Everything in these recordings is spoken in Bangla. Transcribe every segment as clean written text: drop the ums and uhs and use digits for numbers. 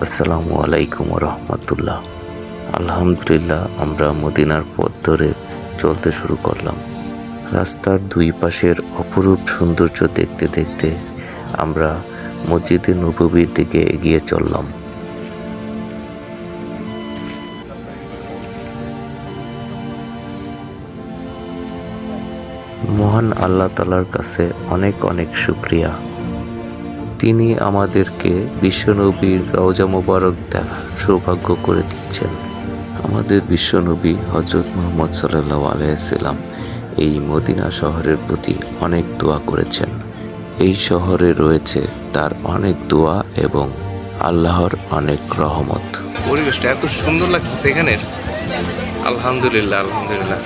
আসসালামু আলাইকুম রহমতুল্লাহ। আলহামদুলিল্লাহ, আমরা মদিনার পথ ধরে চলতে শুরু করলাম। রাস্তার দুই পাশের অপরূপ সৌন্দর্য দেখতে দেখতে আমরা মসজিদে নববীর দিকে এগিয়ে চললাম। মহান আল্লাহ তাআলার কাছে অনেক অনেক শুকরিয়া। তিনি আমাদেরকে বিশ্বনবীর রওজা মোবারক দেখার সৌভাগ্য করে দিচ্ছেন। আমাদের বিশ্বনবী হযরত মুহাম্মদ সাল্লাল্লাহু আলাইহি ওয়াসাল্লাম এই মদিনা শহরের প্রতি অনেক দোয়া করেছেন। এই শহরে রয়েছে তার অনেক দোয়া এবং আল্লাহর অনেক রহমত। পরিবেশটা এত সুন্দর লাগতেছে এখানের। আলহামদুলিল্লাহ, আলহামদুলিল্লাহ।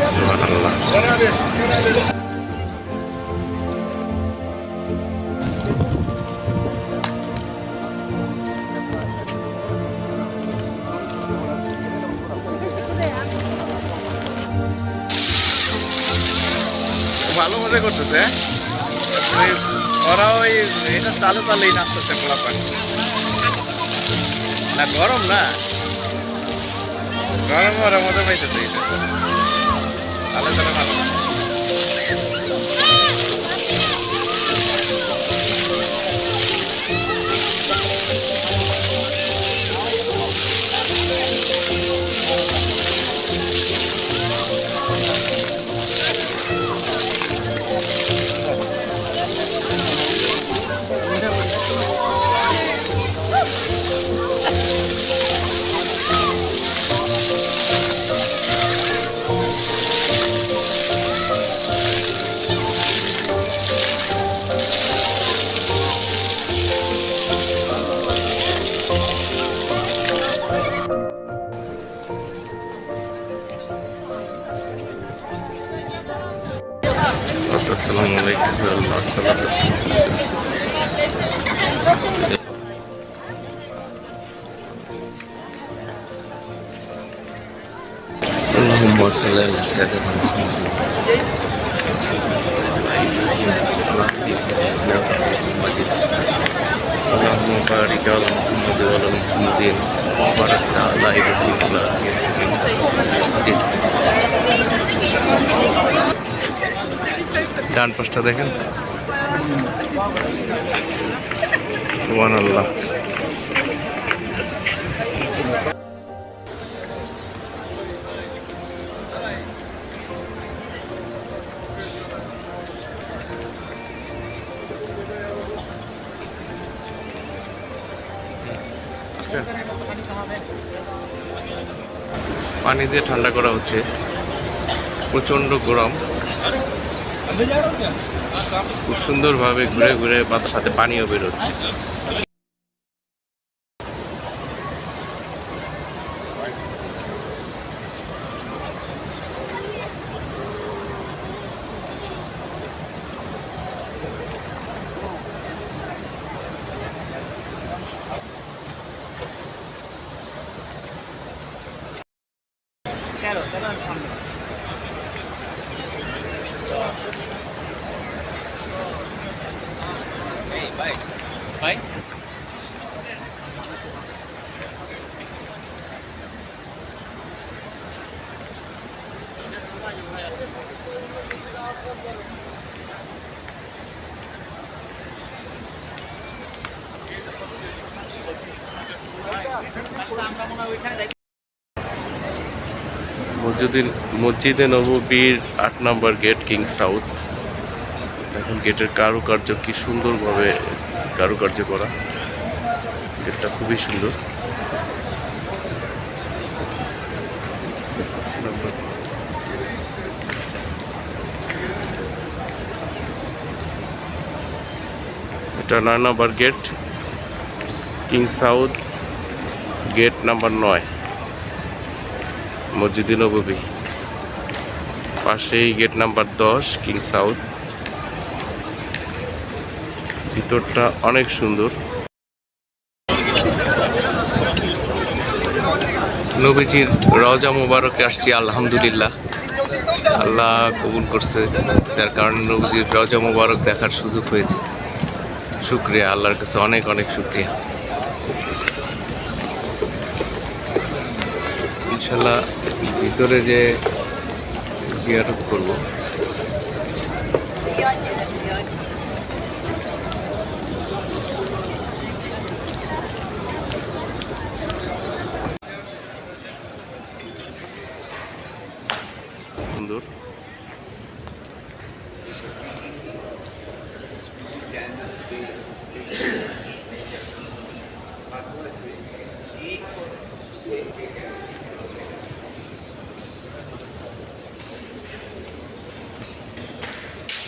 সুবহানাল্লাহ, সুবহানাল্লাহ। ভালো মজা করতেছে। ওরা ওই এটা চালু চালেই নাচতেছে পোলাপান। না গরম না, গরম ওরা মজা পাইতেছে। এটা চালে চালে ভালো। আসসালামু আলাইকুম ওয়া রাহমাতুল্লাহ। اللهم صل على سيدنا محمد اللهم بارك على محمد وعلى محمد وبارك على ابراهيم وعلى ابراهيم। ডান পাশটা দেখেন, সুবহানাল্লাহ। পানি দিয়ে ঠান্ডা করা হচ্ছে, প্রচন্ড গরম। খুব সুন্দরভাবে ঘুরে ঘুরে পাতার সাথে পানিও বেরোচ্ছে। ভাই মসজিদে নববীর ৮ নম্বর গেট, কিং সাউথ। এখন গেটের কারুকার্য কি সুন্দরভাবে কারুকার্য করা, গেটটা খুবই সুন্দর। এটা ৯ number gate, king south, gate number ৯, মসজিদে নববী। পাশেই গেট নাম্বার ১০, কিং সাউথ। ভিতরটা অনেক সুন্দর। নবীজির রওজা মুবারকে আসছি, আলহামদুলিল্লাহ। আল্লাহ কবুল করছে, যার কারণে নবীজির রওজা মুবারক দেখার সুযোগ হয়েছে। শুকরিয়া, আল্লাহর কাছে অনেক অনেক শুকরিয়া। ইনশাল্লাহ ভিতরে যে জিয়ারত করবো। সুন্দর।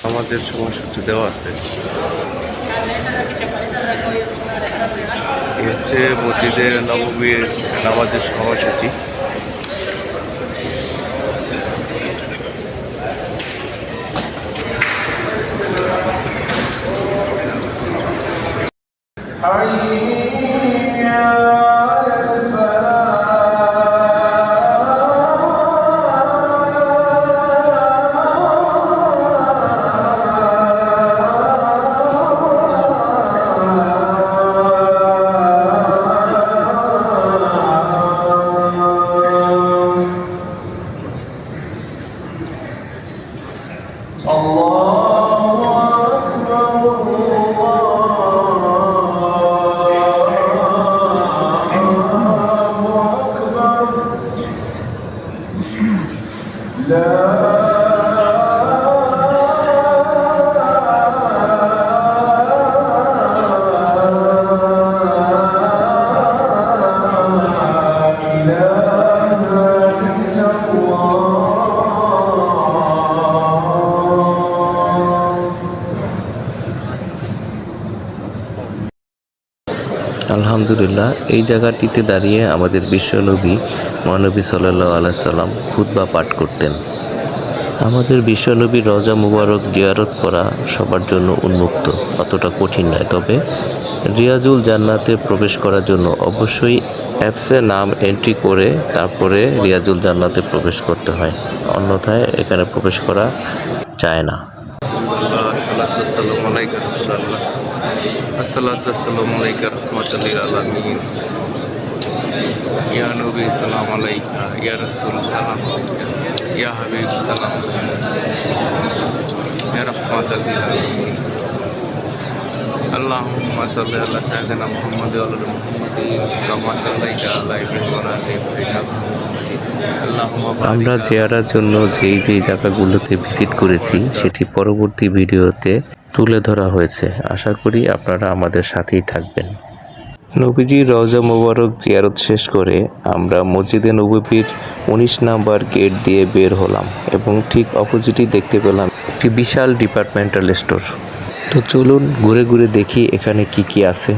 আমাদের সময়সূচি দেওয়া আছে। এই হচ্ছে মসজিদে নববীর নামাজের সময়সূচি। আলহামদুলিল্লাহ, এই জায়গাটিতে দাঁড়িয়ে আমাদের বিশ্বনবী মহানবী সাল্লাল্লাহু আলাইহি সাল্লাম খুতবা পাঠ করতেন। আমাদের বিশ্বনবীর রওজা মুবারক জিয়ারত করা সবার জন্য উন্মুক্ত, অতটা কঠিন নয়। তবে রিয়াজুল জান্নাতে প্রবেশ করার জন্য অবশ্যই অ্যাপসে নাম এন্ট্রি করে তারপরে রিয়াজুল জান্নাতে প্রবেশ করতে হয়, অন্যথায় এখানে প্রবেশ করা যায় না। আসসালাতু ওয়াসসালামু আলাইকা রাহমাতুল্লিল আলামিন। ইয়া নবী সালাম আলাইকা, ইয়া রাসূল সালাম আলাইকা, ইয়া হাবিব সালাম আলাইকা, ইয়া রাহমাতুল্লিল আলামিন। আল্লাহুম্মা সাল্লি আলা সাইয়্যিদিনা মুহাম্মাদ ওয়া আলা মুহাম্মাদিন কামা সাল্লাইতা আলা ইব্রাহিম ওয়া আলা আলি ইব্রাহিম। আমরা জিয়ারার জন্য যেই জায়গাগুলোতে ভিজিট করেছি সেটি পরবর্তী ভিডিওতে তুলে ধরা হয়েছে। আশা করি আপনারা আমাদের সাথেই থাকবেন। নবীজির রওজা মোবারক জিয়ারত শেষ করে আমরা মসজিদে নববীর 19 নাম্বার গেট দিয়ে বের হলাম এবং ঠিক অপোজিটই দেখতে পেলাম একটি বিশাল ডিপার্টমেন্টাল স্টোর। তো চলুন ঘুরে ঘুরে দেখি এখানে কি কি আছে।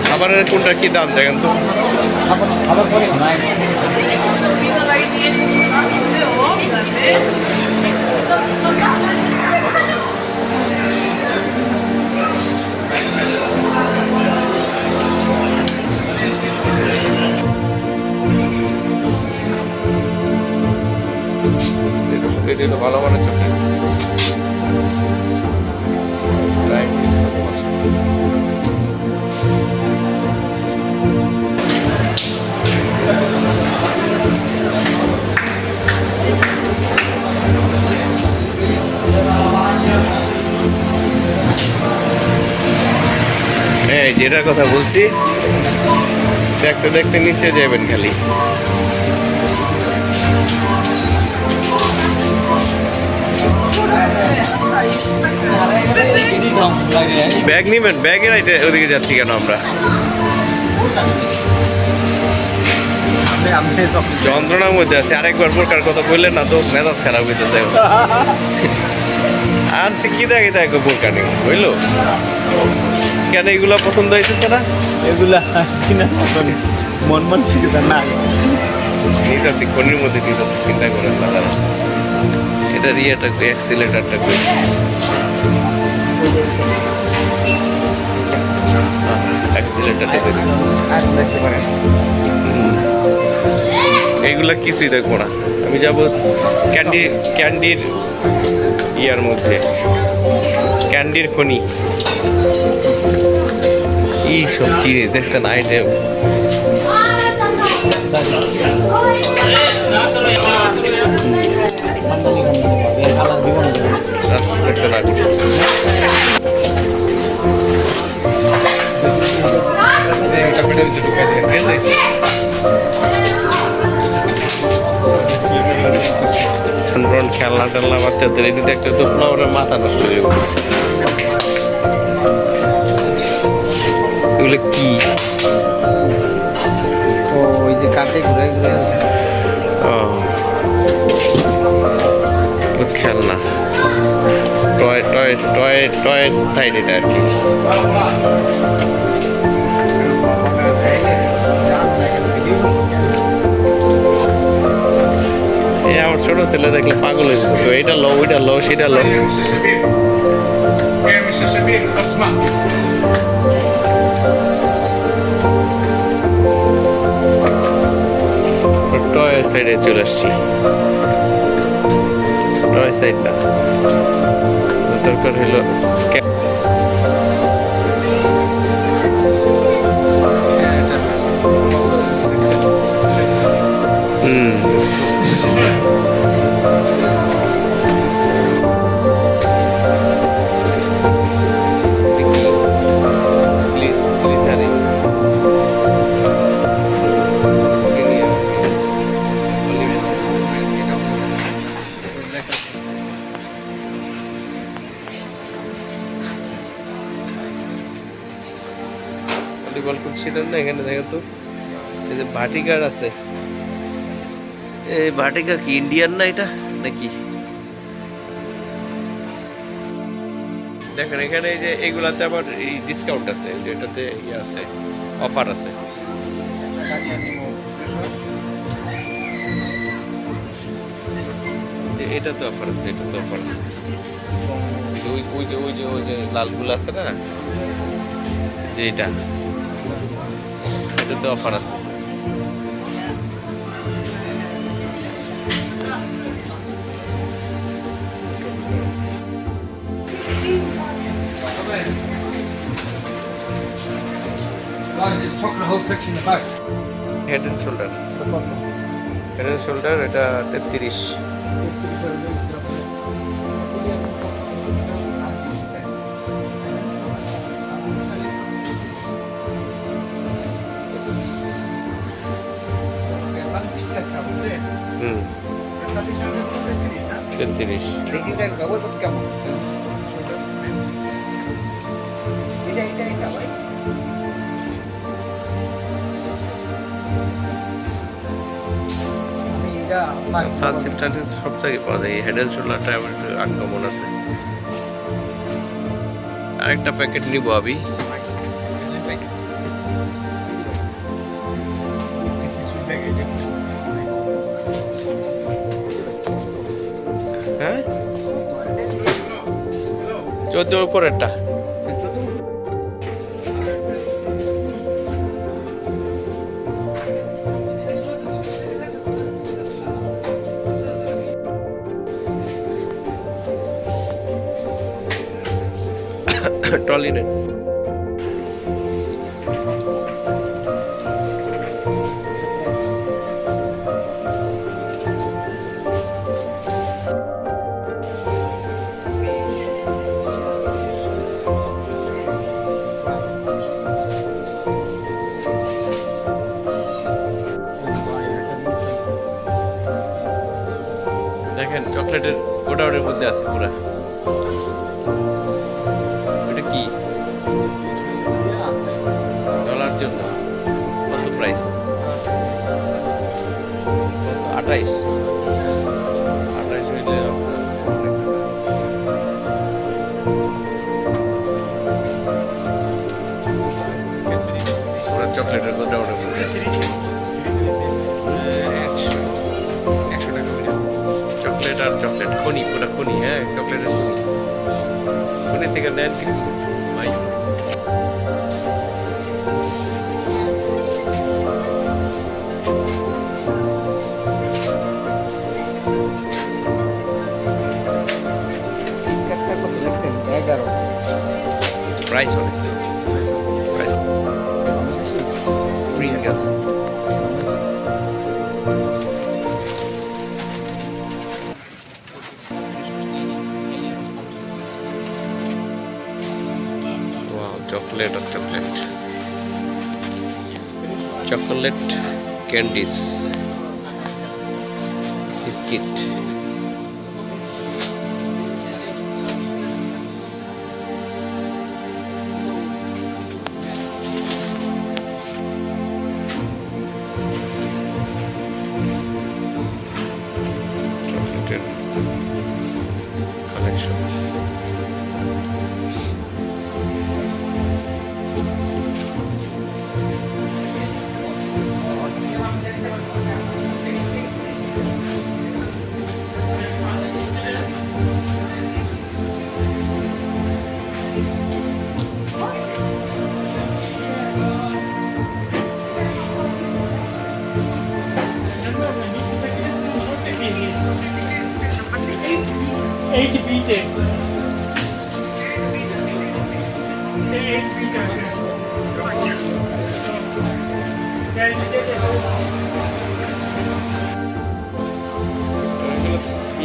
খাবারের কোনটা কি দাম দেখেন তো? এটা ভালো মানের চকলেট। যেটার কথা বলছি, দেখতে দেখতে নিচে যাবেন খালি। ব্যাগ নিবেন? ব্যাগের ওদিকে যাচ্ছি কেন আমরা? যন্ত্রণার মধ্যে আছে। আরেকবার বোরকার কথা বললেন না তো মেজাজ খারাপ হইতেছে। আনছি কি দেখে দেখো বোরকা নেই বুঝলো? কেন এগুলো পছন্দ হইতেছে না? এগুলা কিনা মন মানসিকতা না। নিতেছি খনির মধ্যে নিতেছি, চিন্তা করেন না দাদা। এটার ইয়েটা অ্যাক্সিলেটারটা কই, অ্যাক্সিলেটারটা কই। এইগুলা কিছুই দেখবো না, আমি যাব ক্যান্ডির ইয়ার মধ্যে, ক্যান্ডির খনি। এই সব জিনিস দেখছেন আইটেম, করতে না করতেছে। খেলনা টেলনা বাচ্চাদের এটি দেখতে তো পুরো মাথা নষ্ট হয়ে যাবে। এগুলো কি? ওই যে কাছে ঘুরে ঘুরে খেলনা, টয়ের সাইড এটা আর কি। আমার ছোট ছেলে দেখলে পাগল হয়ে যেত, এইটা লো ওইটা লো সেটা লো। টয়ের সাইডে চলে আসছি, টয় সাইডটা দরকার হলো। ভলিবল করছিলেন না এখানে, দেখেন তো এই যে ভাটিকার আছে। এই ভাটিকা কি ইন্ডিয়ান না এটা নাকি? দেখেন এখানে এই যে এইগুলাতে আবার এই ডিসকাউন্ট আছে, যেটাতে ইয়ে আছে, অফার আছে। যে এটাতে অফার আছে, এটাতে অফার আছে। ওই যে লালগুলো আছে না, যে এটাতে অফার আছে। হেড এন্ড শোল্ডার এটা 33। কেমন সানসিল্ক টানসিল্ক সব জায়গায় পাওয়া যায়। এই হেড এন্ড শোল্ডারটা আমার একটু আনকমন আছে। আরেকটা প্যাকেট নিব আমি। হ্যাঁ 14 উপরেরটা। ট্রলি নেন। দেখেন চকলেটের গোডাউনের মধ্যে আছে পুরা। এটা কি ডলার জন্য কত প্রাইস? কত? 28 হইলে পুরা চকলেটের গোডাউনের মধ্যে আছে। নেন কিছু ভাই। একটা কত দেখছেন 11 প্রাইস অনেক, price Pringles. Wow, chocolate or chocolate. Chocolate candies. Biscuit. Chocolate collection.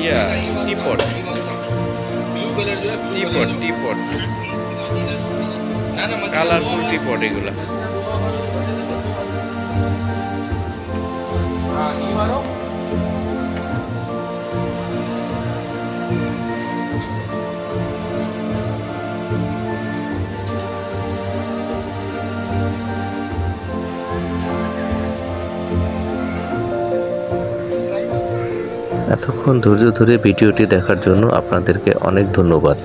Yeah, teapot. Teapot. Colorful teapot এগুলা। এতক্ষণ ধৈর্য ধরে ভিডিওটি দেখার জন্য আপনাদেরকে অনেক ধন্যবাদ।